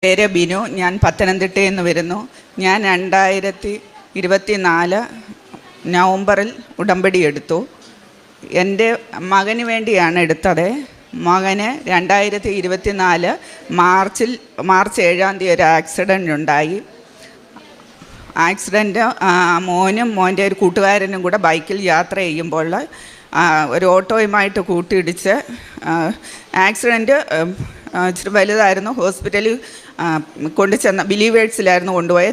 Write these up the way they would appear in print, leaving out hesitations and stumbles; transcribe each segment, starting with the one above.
പേര് ബിനു. ഞാൻ പത്തനംതിട്ടയിൽ നിന്ന് വരുന്നു. ഞാൻ 2024 നവംബറിൽ ഉടമ്പടി എടുത്തു. എൻ്റെ മകന് വേണ്ടിയാണ് എടുത്തത്. മകന് 2024 മാർച്ച് 7 ഒരു ആക്സിഡൻ്റ് ഉണ്ടായി. ആക്സിഡൻറ്റ് മോനും മോൻ്റെ ഒരു കൂട്ടുകാരനും കൂടെ ബൈക്കിൽ യാത്ര ചെയ്യുമ്പോൾ ഒരു ഓട്ടോയുമായിട്ട് കൂട്ടിയിടിച്ച് ആക്സിഡൻറ്റ് ഇച്ചിരി വലുതായിരുന്നു. ഹോസ്പിറ്റലിൽ കൊണ്ടുചെന്ന ബിലീവേഴ്സിലായിരുന്നു കൊണ്ടുപോയ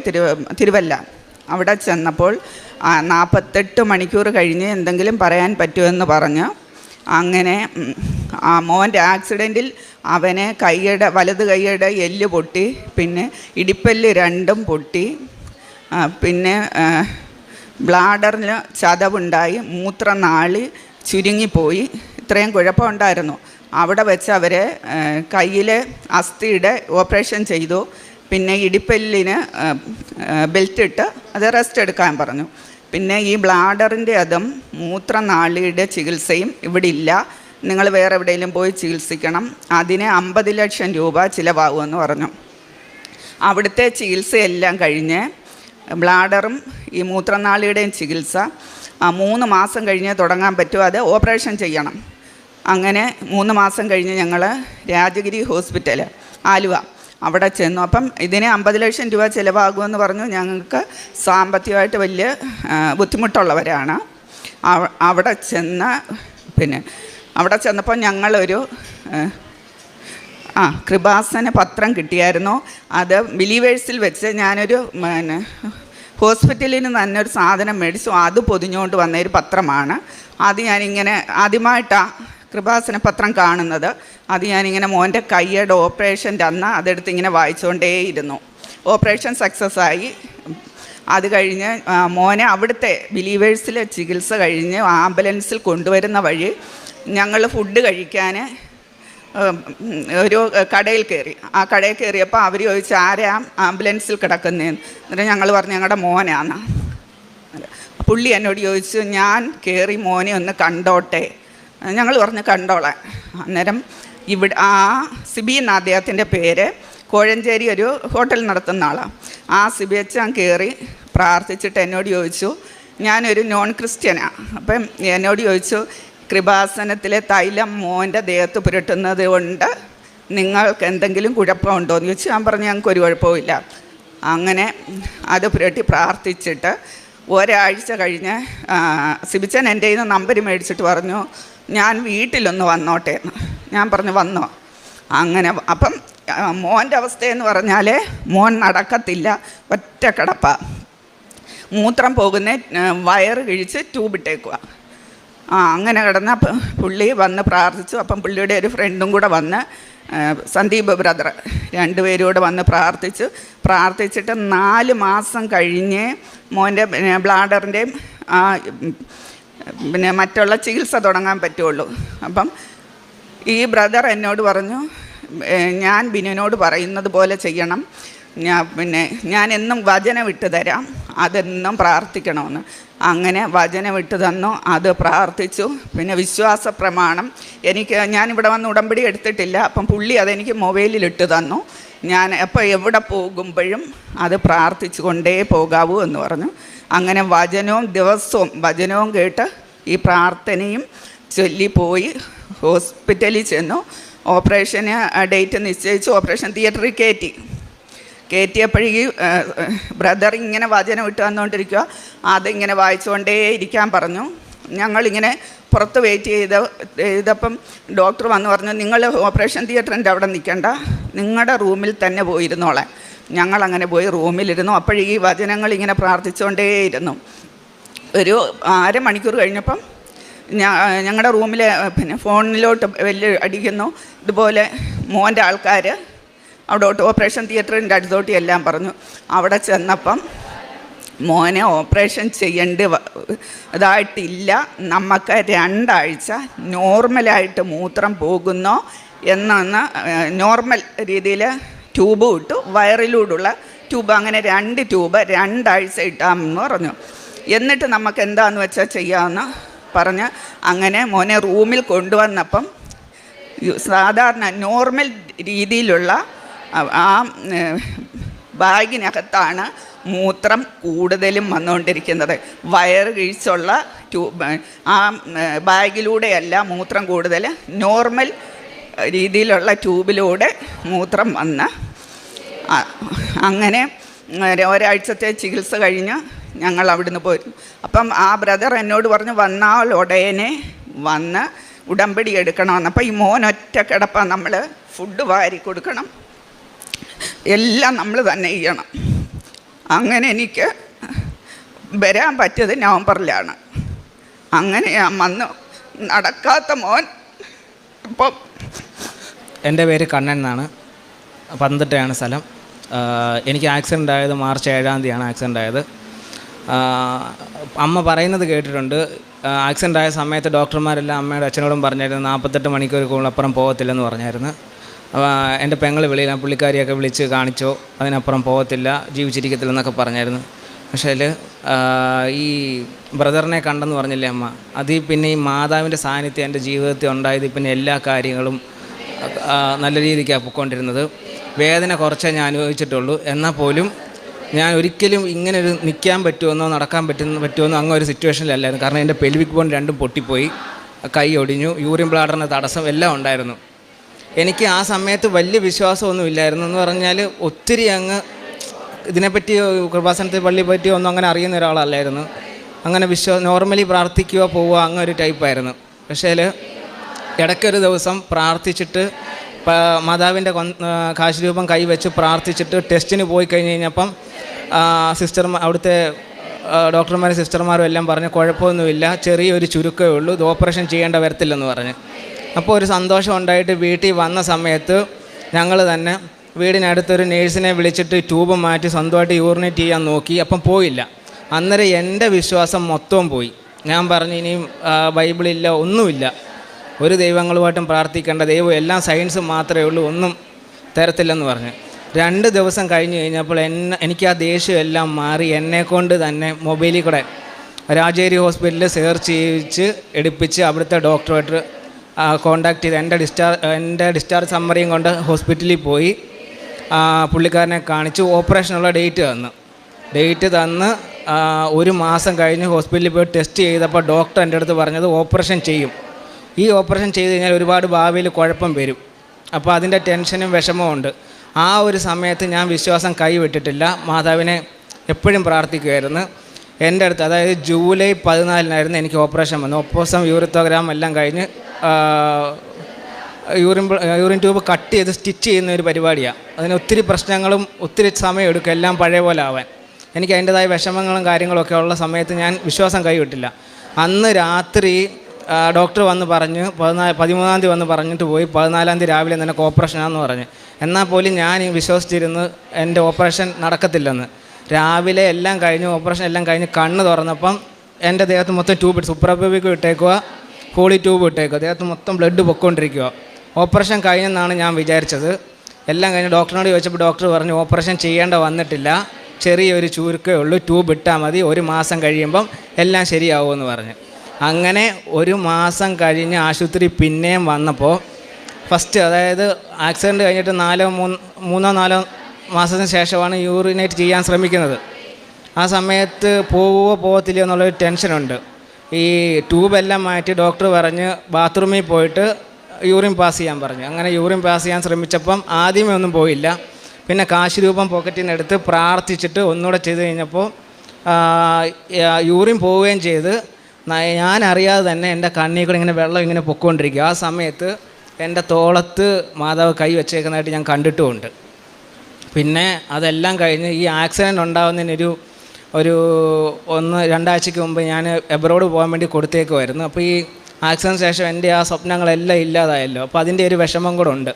തിരുവല്ല. അവിടെ ചെന്നപ്പോൾ 48 മണിക്കൂർ കഴിഞ്ഞ് എന്തെങ്കിലും പറയാൻ പറ്റുമെന്ന് പറഞ്ഞ് അങ്ങനെ മോൻ്റെ ആക്സിഡൻറ്റിൽ അവന് വലത് കൈയുടെ എല്ല് പൊട്ടി, പിന്നെ ഇടിപ്പല്ല് രണ്ടും പൊട്ടി, പിന്നെ ബ്ലാഡറിൽ ചതവുണ്ടായി, മൂത്രനാളി ചുരുങ്ങിപ്പോയി. ഇത്രയും കുഴപ്പമുണ്ടായിരുന്നു. അവിടെ വെച്ച് അവർ കയ്യിലെ അസ്ഥിയുടെ ഓപ്പറേഷൻ ചെയ്തു. പിന്നെ ഇടിപ്പല്ലിന് ബെൽറ്റിട്ട് അത് റെസ്റ്റ് എടുക്കാൻ പറഞ്ഞു. പിന്നെ ഈ ബ്ലാഡറിൻ്റെ അതും മൂത്രനാളിയുടെ ചികിത്സയും ഇവിടെ ഇല്ല, നിങ്ങൾ വേറെ എവിടെയെങ്കിലും പോയി ചികിത്സിക്കണം, അതിന് 50 ലക്ഷം രൂപ ചിലവാകുമെന്ന് പറഞ്ഞു. അവിടുത്തെ ചികിത്സയെല്ലാം കഴിഞ്ഞ് ബ്ലാഡറും ഈ മൂത്രനാളിയുടെയും ചികിത്സ 3 മാസം കഴിഞ്ഞ് തുടങ്ങാൻ പറ്റും. അത് ഓപ്പറേഷൻ ചെയ്യണം. അങ്ങനെ 3 മാസം കഴിഞ്ഞ് ഞങ്ങൾ രാജഗിരി ഹോസ്പിറ്റൽ ആലുവ അവിടെ ചെന്നു. അപ്പം ഇതിന് 50 ലക്ഷം രൂപ ചിലവാകുമെന്ന് പറഞ്ഞു. ഞങ്ങൾക്ക് സാമ്പത്തികമായിട്ട് വലിയ ബുദ്ധിമുട്ടുള്ളവരാണ്. അവിടെ ചെന്നപ്പോൾ ഞങ്ങളൊരു കൃപാസന പത്രം കിട്ടിയായിരുന്നു. അത് ബിലീവേഴ്സിൽ വെച്ച് ഞാനൊരു ഹോസ്പിറ്റലിൽ നിന്ന് തന്നെ ഒരു സാധനം മേടിച്ചു. അത് പൊതിഞ്ഞുകൊണ്ട് വന്നൊരു പത്രമാണ്. അത് ഞാനിങ്ങനെ ആദ്യമായിട്ടാണ് കൃപാസന പത്രം കാണുന്നത്. അത് ഞാനിങ്ങനെ മോൻ്റെ കൈയുടെ ഓപ്പറേഷൻ്റെ അന്ന് അതെടുത്ത് ഇങ്ങനെ വായിച്ചുകൊണ്ടേയിരുന്നു. ഓപ്പറേഷൻ സക്സസ് ആയി. അത് കഴിഞ്ഞ് മോനെ അവിടുത്തെ ബിലീവേഴ്സിലെ ചികിത്സ കഴിഞ്ഞ് ആംബുലൻസിൽ കൊണ്ടുവരുന്ന വഴി ഞങ്ങൾ ഫുഡ് കഴിക്കാൻ ഒരു കടയിൽ കയറി. ആ കടയിൽ കയറിയപ്പോൾ അവർ ചോദിച്ചു ആരാ ആംബുലൻസിൽ കിടക്കുന്നതെന്ന്. എന്നിട്ട് ഞങ്ങൾ പറഞ്ഞു ഞങ്ങളുടെ മോനാണ്. പുള്ളി എന്നോട് ചോദിച്ചു ഞാൻ കയറി മോനെ ഒന്ന് കണ്ടോട്ടെ. ഞങ്ങൾ പറഞ്ഞു കണ്ടോളാം. അന്നേരം ഇവിടെ സിബി എന്ന അദ്ദേഹത്തിൻ്റെ പേര്, കോഴഞ്ചേരി ഒരു ഹോട്ടൽ നടത്തുന്ന ആളാണ്. സിബി അച്ഛൻ കയറി പ്രാർത്ഥിച്ചിട്ട് എന്നോട് ചോദിച്ചു, ഞാനൊരു നോൺ ക്രിസ്ത്യനാണ്. അപ്പം എന്നോട് ചോദിച്ചു കൃപാസനത്തിലെ തൈലം മോൻ്റെ ദേഹത്ത് പുരട്ടുന്നത് കൊണ്ട് നിങ്ങൾക്ക് എന്തെങ്കിലും കുഴപ്പമുണ്ടോ എന്ന് ചോദിച്ചു. ഞാൻ പറഞ്ഞു ഞങ്ങൾക്കൊരു കുഴപ്പമില്ല. അങ്ങനെ അത് പുരട്ടി പ്രാർത്ഥിച്ചിട്ട് ഒരാഴ്ച കഴിഞ്ഞ് സിബിച്ചൻ എൻ്റെ കയ്യിൽ നിന്ന് നമ്പർ മേടിച്ചിട്ട് പറഞ്ഞു ഞാൻ വീട്ടിലൊന്ന് വന്നോട്ടെ എന്ന്. ഞാൻ പറഞ്ഞു വന്നോ. അങ്ങനെ അപ്പം മോൻ്റെ അവസ്ഥയെന്ന് പറഞ്ഞാൽ മോൻ നടക്കത്തില്ല, ഒറ്റ കിടപ്പ, മൂത്രം പോകുന്ന വയറ് കിഴിച്ച് ട്യൂബിട്ടേക്കുക. അങ്ങനെ കിടന്ന പുള്ളി വന്ന് പ്രാർത്ഥിച്ചു. അപ്പം പുള്ളിയുടെ ഒരു ഫ്രണ്ടും കൂടെ വന്ന്, സന്ദീപ് ബ്രദർ, 2 പേരും കൂടെ വന്ന് പ്രാർത്ഥിച്ചിട്ട് 4 മാസം കഴിഞ്ഞ് മോൻ്റെ ബ്ലാഡറിൻ്റെയും പിന്നെ മറ്റുള്ള ചികിത്സ തുടങ്ങാൻ പറ്റുള്ളൂ. അപ്പം ഈ ബ്രദർ എന്നോട് പറഞ്ഞു ഞാൻ ബിനുവിനോട് പറയുന്നത് പോലെ ചെയ്യണം, ഞാൻ എന്നും വചനം ഇട്ട് തരാം, അതെന്നും പ്രാർത്ഥിക്കണമെന്ന്. അങ്ങനെ വചനം ഇട്ട് തന്നു. അത് പ്രാർത്ഥിച്ചു. പിന്നെ വിശ്വാസ പ്രമാണം ഞാനിവിടെ വന്ന് ഉടമ്പടി എടുത്തിട്ടില്ല. അപ്പം പുള്ളി അതെനിക്ക് മൊബൈലിലിട്ട് തന്നു. ഞാൻ അപ്പോൾ എവിടെ പോകുമ്പോഴും അത് പ്രാർത്ഥിച്ചു കൊണ്ടേ പോകാവൂ എന്ന് പറഞ്ഞു. അങ്ങനെ ദിവസവും വചനവും കേട്ട് ഈ പ്രാർത്ഥനയും ചൊല്ലിപ്പോയി ഹോസ്പിറ്റലിൽ ചെന്നു. ഓപ്പറേഷന് ഡേറ്റ് നിശ്ചയിച്ചു. ഓപ്പറേഷൻ തിയേറ്ററിൽ കയറ്റിയപ്പോഴേക്ക് ബ്രദർ ഇങ്ങനെ വചനം ഇട്ട് വന്നുകൊണ്ടിരിക്കുക. അതിങ്ങനെ വായിച്ചുകൊണ്ടേ ഇരിക്കാൻ പറഞ്ഞു. ഞങ്ങളിങ്ങനെ പുറത്ത് വെയിറ്റ് ചെയ്തപ്പം ഡോക്ടർ വന്ന് പറഞ്ഞു നിങ്ങൾ ഓപ്പറേഷൻ തിയേറ്ററിൻ്റെ അവിടെ നിൽക്കണ്ട, നിങ്ങളുടെ റൂമിൽ തന്നെ പോയിരുന്നോളാം. ഞങ്ങളങ്ങനെ പോയി റൂമിലിരുന്നു. അപ്പോഴീ വചനങ്ങൾ ഇങ്ങനെ പ്രാർത്ഥിച്ചുകൊണ്ടേയിരുന്നു. ഒരു അരമണിക്കൂർ കഴിഞ്ഞപ്പം ഞങ്ങളുടെ റൂമിൽ പിന്നെ ഫോണിലോട്ട് വലിയ അടിക്കുന്നു. ഇതുപോലെ മോൻ്റെ ആൾക്കാർ അവിടോട്ട് ഓപ്പറേഷൻ തിയേറ്ററിൻ്റെ അടുത്തോട്ട് എല്ലാം പറഞ്ഞു. അവിടെ ചെന്നപ്പം മോനെ ഓപ്പറേഷൻ ഇതായിട്ടില്ല, നമുക്ക് 2 ആഴ്ച നോർമലായിട്ട് മൂത്രം പോകുന്നോ എന്നൊന്ന് നോർമൽ രീതിയിൽ ട്യൂബ് ഇട്ടു, വയറിലൂടെയുള്ള ട്യൂബ്, അങ്ങനെ 2 ട്യൂബ് 2 ആഴ്ച ഇട്ടാമെന്ന് പറഞ്ഞു. എന്നിട്ട് നമുക്ക് എന്താണെന്ന് വെച്ചാൽ ചെയ്യാമെന്ന് പറഞ്ഞ് അങ്ങനെ മോനെ റൂമിൽ കൊണ്ടുവന്നപ്പം സാധാരണ നോർമൽ രീതിയിലുള്ള ആ ബാഗിനകത്താണ് മൂത്രം കൂടുതലും വന്നുകൊണ്ടിരിക്കുന്നത്. വയറ് കിഴിച്ചുള്ള ട്യൂബ്, ആ ബാഗിലൂടെയല്ല മൂത്രം കൂടുതൽ, നോർമൽ രീതിയിലുള്ള ട്യൂബിലൂടെ മൂത്രം വന്ന് അങ്ങനെ ഒരാഴ്ചത്തെ ചികിത്സ കഴിഞ്ഞ് ഞങ്ങൾ അവിടുന്ന് പോയിരുന്നു. അപ്പം ആ ബ്രദർ എന്നോട് പറഞ്ഞു വന്നാൽ ഉടനെ വന്ന് ഉടമ്പടി എടുക്കണമെന്ന്. അപ്പം ഈ മോനൊറ്റ കിടപ്പാൻ നമ്മൾ ഫുഡ് വാരി കൊടുക്കണം, എല്ലാം നമ്മൾ തന്നെ ചെയ്യണം. അങ്ങനെ എനിക്ക് വരാൻ പറ്റിയത് നവംബറിലാണ്. അങ്ങനെ വന്ന് നടക്കാത്ത മോൻ ഇപ്പം. എൻ്റെ പേര് കണ്ണൻ എന്നാണ്, പന്തട്ടയാണ് സ്ഥലം. എനിക്ക് ആക്സിഡൻ്റ് ആയത് മാർച്ച് 7-ാം തീയതിയാണ് ആക്സിഡൻ്റ് ആയത്. അമ്മ പറയുന്നത് കേട്ടിട്ടുണ്ട്. ആക്സിഡൻ്റ് ആയ സമയത്ത് ഡോക്ടർമാരെല്ലാം അമ്മയുടെ അച്ഛനോടും പറഞ്ഞായിരുന്നു 48 മണിക്കൂർ കൂടുതലപ്പുറം പോകത്തില്ലെന്ന് പറഞ്ഞായിരുന്നു. എൻ്റെ പെങ്ങൾ വെളിയിലാണ്, പുള്ളിക്കാരിയൊക്കെ വിളിച്ച് കാണിച്ചോ, അതിനപ്പുറം പോകത്തില്ല, ജീവിച്ചിരിക്കത്തില്ലെന്നൊക്കെ പറഞ്ഞായിരുന്നു. പക്ഷേ ഈ ബ്രദറിനെ കണ്ടെന്ന് പറഞ്ഞില്ലേ അമ്മ, അതിൽ പിന്നെ ഈ മാതാവിൻ്റെ സാന്നിധ്യം എൻ്റെ ജീവിതത്തിൽ ഉണ്ടായത് പിന്നെ എല്ലാ കാര്യങ്ങളും നല്ല രീതിക്കാണ് പൊയ്ക്കൊണ്ടിരുന്നത്. വേദന കുറച്ചേ ഞാൻ അനുഭവിച്ചിട്ടുള്ളൂ. എന്നാൽ പോലും ഞാൻ ഒരിക്കലും ഇങ്ങനെ ഒരു നിൽക്കാൻ പറ്റുമെന്നോ നടക്കാൻ പറ്റുമെന്നോ അങ്ങനെ ഒരു സിറ്റുവേഷനിലല്ലായിരുന്നു. കാരണം എൻ്റെ പെൽവിക് ബോൺ രണ്ടും പൊട്ടിപ്പോയി, കൈ ഒടിഞ്ഞു, യൂറിൻ ബ്ലാഡറിന് തടസ്സം എല്ലാം ഉണ്ടായിരുന്നു. എനിക്ക് ആ സമയത്ത് വലിയ വിശ്വാസമൊന്നും ഇല്ലായിരുന്നു. എന്ന് പറഞ്ഞാൽ ഒത്തിരി അങ്ങ് ഇതിനെപ്പറ്റി കൃപാസനത്തെ പള്ളിയെ പറ്റി ഒന്നും അങ്ങനെ അറിയുന്ന ഒരാളല്ലായിരുന്നു. അങ്ങനെ നോർമലി പ്രാർത്ഥിക്കുക പോവുക അങ്ങനെ ഒരു ടൈപ്പായിരുന്നു. പക്ഷേ ഇടയ്ക്കൊരു ദിവസം പ്രാർത്ഥിച്ചിട്ട് മാതാവിൻ്റെ കാശുരൂപം കൈവച്ച് പ്രാർത്ഥിച്ചിട്ട് ടെസ്റ്റിന് പോയി കഴിഞ്ഞ് കഴിഞ്ഞപ്പം അവിടുത്തെ ഡോക്ടർമാരും സിസ്റ്റർമാരും എല്ലാം പറഞ്ഞ് കുഴപ്പമൊന്നുമില്ല, ചെറിയൊരു ചുരുക്കമേ ഉള്ളൂ, ഇത് ഓപ്പറേഷൻ ചെയ്യേണ്ട വരത്തില്ലെന്ന് പറഞ്ഞ്. അപ്പോൾ ഒരു സന്തോഷം ഉണ്ടായിട്ട് വീട്ടിൽ വന്ന സമയത്ത് ഞങ്ങൾ തന്നെ വീടിനടുത്തൊരു നേഴ്സിനെ വിളിച്ചിട്ട് ട്യൂബ് മാറ്റി സ്വന്തമായിട്ട് യൂറിനേറ്റ് ചെയ്യാൻ നോക്കി. അപ്പം പോയില്ല. അന്നേരം എൻ്റെ വിശ്വാസം മൊത്തവും പോയി. ഞാൻ പറഞ്ഞു ഇനിയും ബൈബിളില്ല, ഒന്നുമില്ല, ഒരു ദൈവങ്ങളുമായിട്ടും പ്രാർത്ഥിക്കേണ്ട, ദൈവം എല്ലാം സയൻസ് മാത്രമേ ഉള്ളൂ, ഒന്നും തരത്തില്ലെന്ന് പറഞ്ഞ്. 2 ദിവസം കഴിഞ്ഞ് കഴിഞ്ഞപ്പോൾ എനിക്ക് ആ ദേഷ്യം എല്ലാം മാറി. എന്നെക്കൊണ്ട് തന്നെ മൊബൈലിൽ കൂടെ രാജേരി ഹോസ്പിറ്റലിൽ സെർച്ച് ചെയ്യിച്ച് എടുപ്പിച്ച് അവിടുത്തെ ഡോക്ടറുമായിട്ട് കോണ്ടാക്ട് ചെയ്ത് എൻ്റെ ഡിസ്ചാർജ് സമ്മറിയും കൊണ്ട് ഹോസ്പിറ്റലിൽ പോയി പുള്ളിക്കാരനെ കാണിച്ച് ഓപ്പറേഷനുള്ള ഡേറ്റ് തന്ന് 1 മാസം കഴിഞ്ഞ് ഹോസ്പിറ്റലിൽ പോയി ടെസ്റ്റ് ചെയ്തപ്പോൾ ഡോക്ടർ എൻ്റെ അടുത്ത് പറഞ്ഞത് ഓപ്പറേഷൻ ചെയ്യും, ഈ ഓപ്പറേഷൻ ചെയ്ത് കഴിഞ്ഞാൽ ഒരുപാട് ഭാവിയിൽ കുഴപ്പം വരും. അപ്പോൾ അതിൻ്റെ ടെൻഷനും വിഷമവും ഉണ്ട്. ആ ഒരു സമയത്ത് ഞാൻ വിശ്വാസം കൈവിട്ടിട്ടില്ല, മാതാവിനെ എപ്പോഴും പ്രാർത്ഥിക്കുമായിരുന്നു. എൻ്റെ അടുത്ത് അതായത് ജൂലൈ 14-നായിരുന്നു എനിക്ക് ഓപ്പറേഷൻ വന്നു. ഒപ്പോസം യൂറിത്തോഗ്രാം എല്ലാം കഴിഞ്ഞ് യൂറിൻ ട്യൂബ് കട്ട് ചെയ്ത് സ്റ്റിച്ച് ചെയ്യുന്ന ഒരു പരിപാടിയാണ്. അതിന് ഒത്തിരി പ്രശ്നങ്ങളും ഒത്തിരി സമയം എടുക്കും എല്ലാം പഴയ പോലെ ആവാൻ. എനിക്ക് അതിൻ്റെതായ വിഷമങ്ങളും കാര്യങ്ങളൊക്കെ ഉള്ള സമയത്ത് ഞാൻ വിശ്വാസം കൈവിട്ടില്ല. അന്ന് രാത്രി ഡോക്ടർ വന്ന് പറഞ്ഞ് 13-ാം തീയതി വന്ന് പറഞ്ഞിട്ട് പോയി, 14-ാം തീയതി രാവിലെ നിനക്ക് ഓപ്പറേഷനാണെന്ന് പറഞ്ഞ്. എന്നാൽ പോലും ഞാൻ വിശ്വസിച്ചിരുന്ന് എൻ്റെ ഓപ്പറേഷൻ നടക്കത്തില്ലെന്ന്. രാവിലെ എല്ലാം കഴിഞ്ഞ് ഓപ്പറേഷൻ എല്ലാം കഴിഞ്ഞ് കണ്ണ് തുറന്നപ്പം എൻ്റെ ദേഹത്ത് മൊത്തം ട്യൂബ് ഇട്ട് സുപ്രഭവിക്ക് ഇട്ടേക്കുക, ഹോളി ട്യൂബ് ഇട്ടേക്കുക, ദേഹത്ത് മൊത്തം ബ്ലഡ് പൊയ്ക്കൊണ്ടിരിക്കുക. ഓപ്പറേഷൻ കഴിഞ്ഞെന്നാണ് ഞാൻ വിചാരിച്ചത്. എല്ലാം കഴിഞ്ഞ് ഡോക്ടറിനോട് ചോദിച്ചപ്പോൾ ഡോക്ടർ പറഞ്ഞു ഓപ്പറേഷൻ ചെയ്യേണ്ട വന്നിട്ടില്ല, ചെറിയൊരു ചുരുക്കേ ഉള്ളൂ, ട്യൂബ് ഇട്ടാൽ മതി, 1 മാസം കഴിയുമ്പം എല്ലാം ശരിയാവുമെന്ന് പറഞ്ഞു. അങ്ങനെ 1 മാസം കഴിഞ്ഞ് ആശുപത്രി പിന്നെയും വന്നപ്പോൾ ഫസ്റ്റ്, അതായത് ആക്സിഡൻറ്റ് കഴിഞ്ഞിട്ട് 3-4 മാസത്തിന് ശേഷമാണ് യൂറിനേറ്റ് ചെയ്യാൻ ശ്രമിക്കുന്നത്. ആ സമയത്ത് പോവത്തില്ല എന്നുള്ളൊരു ടെൻഷനുണ്ട്. ഈ ട്യൂബെല്ലാം മാറ്റി ഡോക്ടർ പറഞ്ഞ് ബാത്റൂമിൽ പോയിട്ട് യൂറിൻ പാസ് ചെയ്യാൻ പറഞ്ഞു. അങ്ങനെ യൂറിൻ പാസ് ചെയ്യാൻ ശ്രമിച്ചപ്പം ആദ്യമേ ഒന്നും പോയില്ല. പിന്നെ കാശുരൂപം പോക്കറ്റിൽ നിന്ന് എടുത്ത് പ്രാർത്ഥിച്ചിട്ട് ഒന്നുകൂടെ ചെയ്ത് കഴിഞ്ഞപ്പോൾ യൂറിൻ പോവുകയും ചെയ്ത് ഞാൻ അറിയാതെ തന്നെ എൻ്റെ കണ്ണിൽ കൂടെ ഇങ്ങനെ വെള്ളം ഇങ്ങനെ പൊയ്ക്കൊണ്ടിരിക്കുക. ആ സമയത്ത് എൻ്റെ തോളത്ത് മാതാവ് കൈ വെച്ചേക്കുന്നതായിട്ട് ഞാൻ കണ്ടിട്ടുമുണ്ട്. പിന്നെ അതെല്ലാം കഴിഞ്ഞ് ഈ ആക്സിഡൻറ്റ് ഉണ്ടാകുന്നതിനൊരു 1-2 ആഴ്ചയ്ക്ക് മുമ്പ് ഞാൻ എബ്രോഡ് പോകാൻ വേണ്ടി കൊടുത്തേക്കുമായിരുന്നു. അപ്പോൾ ഈ ആക്സിഡൻറ്റ് ശേഷം എൻ്റെ ആ സ്വപ്നങ്ങളെല്ലാം ഇല്ലാതായല്ലോ. അപ്പോൾ അതിൻ്റെ ഒരു വിഷമം കൂടെ ഉണ്ട്.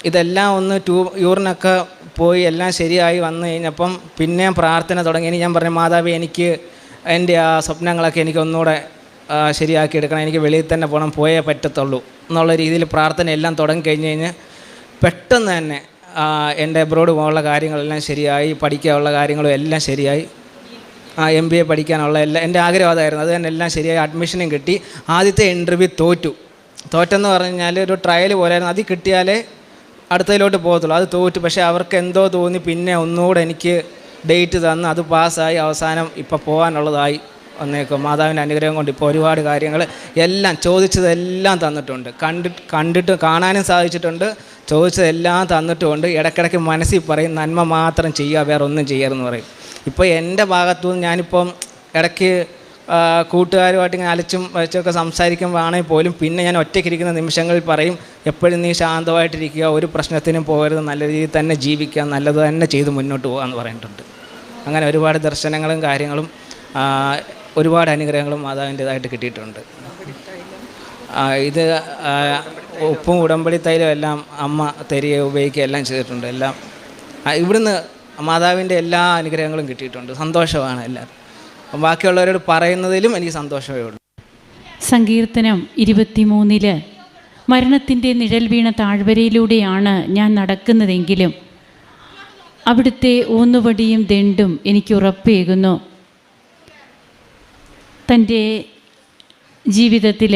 ഇതെല്ലാം ഒന്ന് യൂറിനൊക്കെ പോയി എല്ലാം ശരിയായി വന്നു കഴിഞ്ഞപ്പം പിന്നെയും പ്രാർത്ഥന തുടങ്ങി. ഇനി ഞാൻ പറഞ്ഞു മാതാവേ, എനിക്ക് എൻ്റെ ആ സ്വപ്നങ്ങളൊക്കെ എനിക്ക് ഒന്നുകൂടെ ശരിയാക്കി എടുക്കണം, എനിക്ക് വെളിയിൽ തന്നെ പോയേ പറ്റത്തുള്ളൂ എന്നുള്ള രീതിയിൽ പ്രാർത്ഥന എല്ലാം തുടങ്ങി കഴിഞ്ഞ് കഴിഞ്ഞ് പെട്ടെന്ന് തന്നെ എൻ്റെ എബ്രോഡ് പോകാനുള്ള കാര്യങ്ങളെല്ലാം ശരിയായി, പഠിക്കാനുള്ള കാര്യങ്ങളും എല്ലാം ശരിയായി, MBA പഠിക്കാനുള്ള എല്ലാം എൻ്റെ ആഗ്രഹം അതായിരുന്നു. അത് തന്നെ എല്ലാം ശരിയായി, അഡ്മിഷനും കിട്ടി. ആദ്യത്തെ ഇൻ്റർവ്യൂ തോറ്റെന്ന് പറഞ്ഞു കഴിഞ്ഞാൽ ഒരു ട്രയൽ പോലെയായിരുന്നു. അതിൽ കിട്ടിയാലേ അടുത്തതിലോട്ട് പോകത്തുള്ളൂ. അത് തോറ്റു. പക്ഷേ അവർക്ക് എന്തോ തോന്നി പിന്നെ ഒന്നുകൂടെ എനിക്ക് ഡേറ്റ് തന്ന് അത് പാസ്സായി അവസാനം ഇപ്പോൾ പോകാനുള്ളതായി വന്നേക്കും. മാതാവിൻ്റെ അനുഗ്രഹം കൊണ്ട് ഇപ്പോൾ ഒരുപാട് കാര്യങ്ങൾ എല്ലാം ചോദിച്ചതെല്ലാം തന്നിട്ടുണ്ട്. കണ്ടിട്ട് കാണാനും സാധിച്ചിട്ടുണ്ട്. ചോദിച്ചതെല്ലാം തന്നിട്ടുമുണ്ട്. ഇടയ്ക്കിടയ്ക്ക് മനസ്സിൽ പറയും നന്മ മാത്രം ചെയ്യുക, വേറെ ഒന്നും ചെയ്യരുതെന്ന് പറയും. ഇപ്പോൾ എൻ്റെ ഭാഗത്തുനിന്ന് ഞാനിപ്പം ഇടയ്ക്ക് കൂട്ടുകാരുമായിട്ട് ഇങ്ങനെ അലച്ചും വച്ചൊക്കെ സംസാരിക്കുമ്പോഴാണെങ്കിൽ പോലും പിന്നെ ഞാൻ ഒറ്റയ്ക്കിരിക്കുന്ന നിമിഷങ്ങളിൽ പറയും എപ്പോഴും നീ ശാന്തമായിട്ടിരിക്കുക, ഒരു പ്രശ്നത്തിനും പോകരുത്, നല്ല രീതിയിൽ തന്നെ ജീവിക്കുക, നല്ലത് തന്നെ ചെയ്ത് മുന്നോട്ട് പോകുക എന്ന് പറഞ്ഞിട്ടുണ്ട്. അങ്ങനെ ഒരുപാട് ദർശനങ്ങളും കാര്യങ്ങളും ഒരുപാട് അനുഗ്രഹങ്ങളും മാതാവിൻ്റേതായിട്ട് കിട്ടിയിട്ടുണ്ട്. ഇത് ഉപ്പും ഉടമ്പടി തൈലും എല്ലാം അമ്മ തരികയോ ഉപയോഗിക്കുക എല്ലാം ചെയ്തിട്ടുണ്ട്. എല്ലാം ഇവിടുന്ന് മാതാവിൻ്റെ എല്ലാ അനുഗ്രഹങ്ങളും കിട്ടിയിട്ടുണ്ട്. സന്തോഷമാണ് എല്ലാവരും. ബാക്കിയുള്ളവരോട് പറയുന്നതിലും എനിക്ക് സന്തോഷമേ ഉള്ളൂ. സങ്കീർത്തനം 23 മരണത്തിൻ്റെ നിഴൽ വീണ താഴ്വരയിലൂടെയാണ് ഞാൻ നടക്കുന്നതെങ്കിലും അവിടുത്തെ ഊന്നുവടിയും ദണ്ടും എനിക്ക് ഉറപ്പേകുന്നു. തൻ്റെ ജീവിതത്തിൽ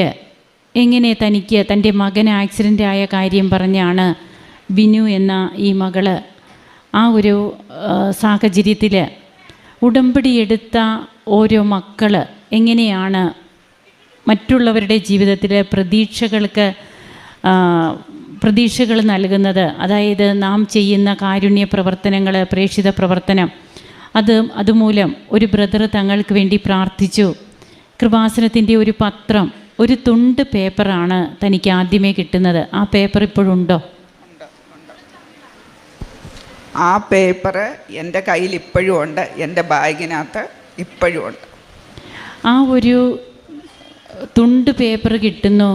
എങ്ങനെ തനിക്ക് തൻ്റെ മകൻ ആക്സിഡൻ്റ് ആയ കാര്യം പറഞ്ഞാണ് ബിനു എന്ന ഈ മകള് ആ ഒരു സാഹചര്യത്തിൽ ഉടമ്പടി എടുത്ത ഓരോ മക്കൾ എങ്ങനെയാണ് മറ്റുള്ളവരുടെ ജീവിതത്തിൽ പ്രതീക്ഷകൾ നൽകുന്നത്. അതായത് നാം ചെയ്യുന്ന കാരുണ്യ പ്രവർത്തനങ്ങൾ, പ്രേക്ഷിത പ്രവർത്തനം, അതുമൂലം ഒരു ബ്രദർ തങ്ങൾക്ക് വേണ്ടി പ്രാർത്ഥിച്ചു. കൃപാസനത്തിൻ്റെ ഒരു പത്രം, ഒരു തുണ്ട് പേപ്പറാണ് തനിക്ക് ആദ്യമേ കിട്ടുന്നത്. ആ പേപ്പർ ഇപ്പോഴുണ്ടോ? ആ പേപ്പർ എൻ്റെ കയ്യിൽ ഇപ്പോഴും ഉണ്ട്, എൻ്റെ ബാഗിനകത്ത് ഇപ്പോഴും ഉണ്ട്. ആ ഒരു തുണ്ട് പേപ്പർ കിട്ടുന്നു,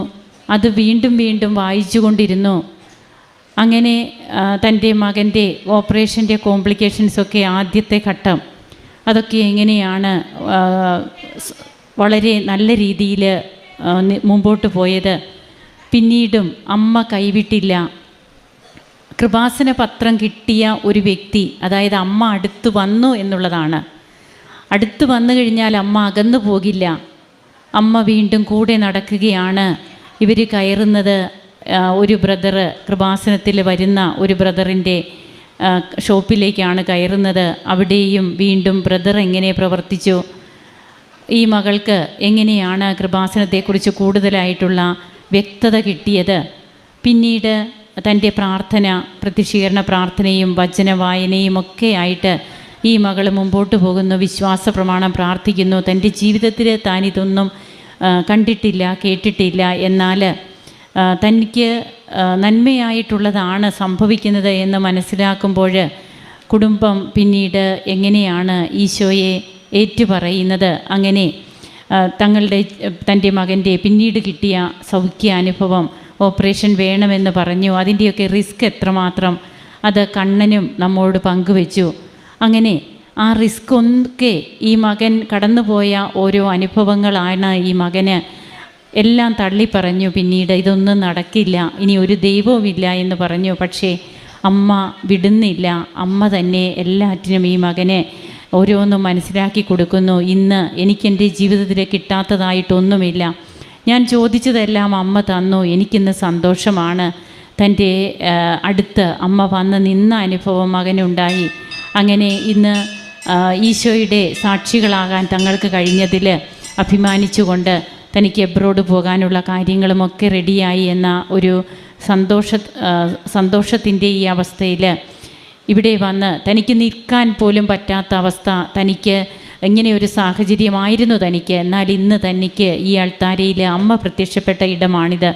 അത് വീണ്ടും വീണ്ടും വായിച്ചു കൊണ്ടിരുന്നു. അങ്ങനെ തൻ്റെ മകൻ്റെ ഓപ്പറേഷൻ്റെ കോംപ്ലിക്കേഷൻസൊക്കെ ആദ്യത്തെ ഘട്ടം അതൊക്കെ എങ്ങനെയാണ് വളരെ നല്ല രീതിയിൽ മുമ്പോട്ട് പോയത്. പിന്നീടും അമ്മ കൈവിട്ടില്ല. കൃപാസന പത്രം കിട്ടിയ ഒരു വ്യക്തി, അതായത് അമ്മ അടുത്ത് വന്നു എന്നുള്ളതാണ്. അടുത്ത് വന്നു കഴിഞ്ഞാൽ അമ്മ അകന്നു പോകില്ല. അമ്മ വീണ്ടും കൂടെ നടക്കുകയാണ്. ഇവർ കയറുന്നത് ഒരു ബ്രദർ, കൃപാസനത്തിൽ വരുന്ന ഒരു ബ്രദറിൻ്റെ ഷോപ്പിലേക്കാണ് കയറുന്നത്. അവിടെയും വീണ്ടും ബ്രദർ എങ്ങനെ പ്രവർത്തിച്ചു, ഈ മകൾക്ക് എങ്ങനെയാണ് കൃപാസനത്തെക്കുറിച്ച് കൂടുതലായിട്ടുള്ള വ്യക്തത കിട്ടിയത്. പിന്നീട് തൻ്റെ പ്രാർത്ഥന, പ്രത്യക്ഷീകരണ പ്രാർത്ഥനയും വചന വായനയും ഒക്കെ ആയിട്ട് ഈ മകൾ മുമ്പോട്ട് പോകുന്നു. വിശ്വാസ പ്രമാണം പ്രാർത്ഥിക്കുന്നു. തൻ്റെ ജീവിതത്തിൽ താൻ ഇതൊന്നും കണ്ടിട്ടില്ല, കേട്ടിട്ടില്ല, എന്നാൽ തനിക്ക് നന്മയായിട്ടുള്ളതാണ് സംഭവിക്കുന്നത് എന്ന് മനസ്സിലാക്കുമ്പോൾ കുടുംബം പിന്നീട് എങ്ങനെയാണ് ഈശോയെ ഏറ്റുപറയുന്നത്. അങ്ങനെ തൻ്റെ മകൻ്റെ പിന്നീട് കിട്ടിയ സൗഖ്യ അനുഭവം, ഓപ്പറേഷൻ വേണമെന്ന് പറഞ്ഞു. അതിൻ്റെയൊക്കെ റിസ്ക് എത്രമാത്രം അത് കണ്ണനും നമ്മോട് പങ്കുവെച്ചു. അങ്ങനെ ആ റിസ്ക് ഒക്കെ ഈ മകൻ കടന്നുപോയ ഓരോ അനുഭവങ്ങളാണ് ഈ മകന് എല്ലാം തള്ളിപ്പറഞ്ഞു. പിന്നീട് ഇതൊന്നും നടക്കില്ല, ഇനി ഒരു ദൈവവുമില്ല എന്ന് പറഞ്ഞു. പക്ഷേ അമ്മ വിടുന്നില്ല. അമ്മ തന്നെ എല്ലാറ്റിനും ഈ മകനെ ഓരോന്നും മനസ്സിലാക്കി കൊടുക്കുന്നു. ഇന്ന് എനിക്കെൻ്റെ ജീവിതത്തിൽ കിട്ടാത്തതായിട്ടൊന്നുമില്ല, ഞാൻ ചോദിച്ചതെല്ലാം അമ്മ തന്നു, എനിക്കിന്ന് സന്തോഷമാണ്. തൻ്റെ അടുത്ത് അമ്മ വന്ന് നിന്ന അനുഭവം മകനുണ്ടായി. അങ്ങനെ ഇന്ന് ഈശോയുടെ സാക്ഷികളാകാൻ തങ്ങൾക്ക് കഴിഞ്ഞതിൽ അഭിമാനിച്ചുകൊണ്ട് തനിക്ക് എബ്രോഡ് പോകാനുള്ള കാര്യങ്ങളുമൊക്കെ റെഡിയായി എന്ന ഒരു സന്തോഷത്തിൻ്റെ ഈ അവസ്ഥയിൽ ഇവിടെ വന്ന് തനിക്ക് നിൽക്കാൻ പോലും പറ്റാത്ത അവസ്ഥ, തനിക്ക് ഇങ്ങനെ ഒരു സാഹചര്യമായിരുന്നു തനിക്ക്. എന്നാൽ ഇന്ന് തനിക്ക് ഈ അൾത്താരയിൽ അമ്മ പ്രത്യക്ഷപ്പെട്ട ഇടമാണിത്.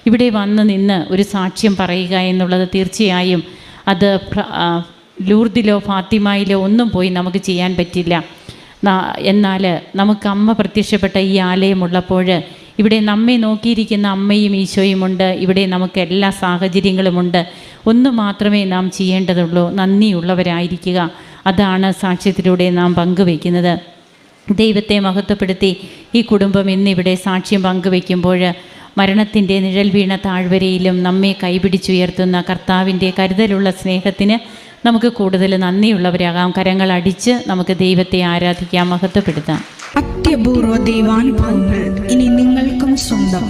ഇവിടെ വന്ന് നിന്ന് ഒരു സാക്ഷ്യം പറയുക എന്നുള്ളത് തീർച്ചയായും അത് ലൂർദിലോ ഫാത്തിമയിലോ ഒന്നും പോയി നമുക്ക് ചെയ്യാൻ പറ്റില്ല. എന്നാൽ നമുക്ക് അമ്മ പ്രത്യക്ഷപ്പെട്ട ഈ ആലയമുള്ളപ്പോൾ ഇവിടെ നമ്മെ നോക്കിയിരിക്കുന്ന അമ്മയും ഈശോയുമുണ്ട്. ഇവിടെ നമുക്ക് എല്ലാ സാഹചര്യങ്ങളുമുണ്ട്. ഒന്ന് മാത്രമേ നാം ചെയ്യേണ്ടതുള്ളൂ, നന്ദിയുള്ളവരായിരിക്കുക. അതാണ് സാക്ഷ്യത്തിലൂടെ നാം പങ്കുവയ്ക്കുന്നത്. ദൈവത്തെ മഹത്വപ്പെടുത്തി ഈ കുടുംബം ഇന്നിവിടെ സാക്ഷ്യം പങ്കുവയ്ക്കുമ്പോൾ മരണത്തിൻ്റെ നിഴൽ വീണ താഴ്വരയിലും നമ്മെ കൈപിടിച്ചുയർത്തുന്ന കർത്താവിൻ്റെ കരുതലുള്ള സ്നേഹത്തിന് നമുക്ക് കൂടുതൽ നന്ദിയുള്ളവരാകാം. കരങ്ങൾ അടിച്ച് നമുക്ക് ദൈവത്തെ ആരാധിക്കാം, മഹത്വപ്പെടുത്താം. അത്യപൂർവ ദൈവാനുഭവങ്ങൾ ഇനി നിങ്ങൾക്കും സ്വന്തം.